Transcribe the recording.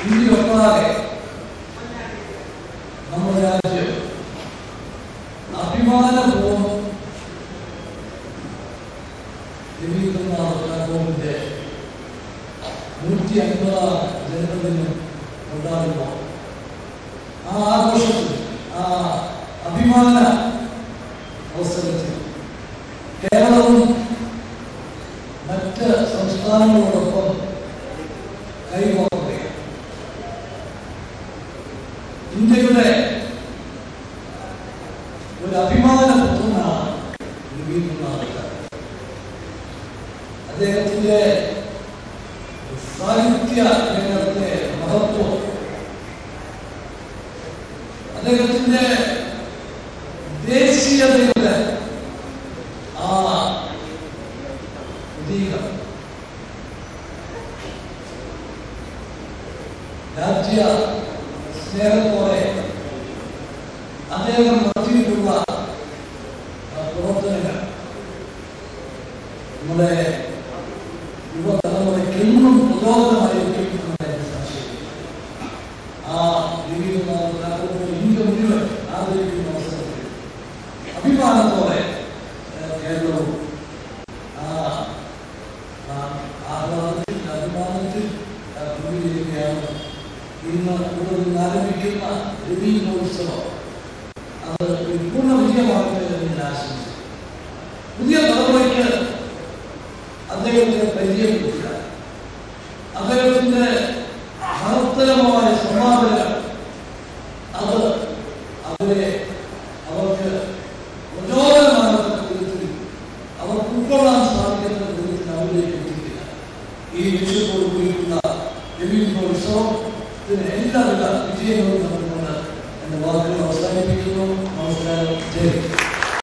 ഇന്ത്യയൊട്ടാകെ നമ്മുടെ രാജ്യം അഭിമാനപൂർവ്വം രവീന്ദ്രനാഥിന്റെ 150ാം ജന്മദിനം കൊണ്ടാടുമ്പോൾ ആ ആഘോഷത്തിൽ ആ അഭിമാന അവസരത്തിൽ കേരളവും മറ്റ് സംസ്ഥാനങ്ങളോടൊപ്പം കൈകോർക്കുകയാണ്. ഇന്ത്യയുടെ ഒരു അഭിമാനപുത്രനാണ് രവീന്ദ്രനാഥ്. അദ്ദേഹത്തിന്റെ സാഹിത്യ രംഗത്തെ മഹത്വം, അദ്ദേഹത്തിന്റെ ദേശീയതയുടെ ആ പ്രതീകം, രാജ്യ സ്നേഹത്തോടെ അദ്ദേഹം നടത്തിയിട്ടുള്ള പ്രവർത്തനങ്ങൾ നമ്മുടെ യുവതലമുറയ്ക്ക് എന്നും പ്രചോദനമായിരിക്കും എന്നതിന് സംശയമില്ല. ആ രവീന്ദ്രനാഥ് ഇന്ത്യ മുഴുവൻ ആദരിക്കുന്ന അവസരത്തിൽ അഭിമാനത്തോടെ കേരളവും ആഹ്ലാദത്തിൽ അഭിമാനത്തിൽ പ്രതികരിക്കുകയാണ്. ഇന്ന് കൂടുതൽ ആരംഭിക്കുന്ന രവീന്ദ്രോത്സവം അത് ഒരു പൂർണ്ണ വിജയമാകട്ടെ എന്ന് ഞാൻ ആശംസിക്കുന്നു. പുതിയ തലമുറയ്ക്ക് അദ്ദേഹത്തെ പരിചയപ്പെടുത്തി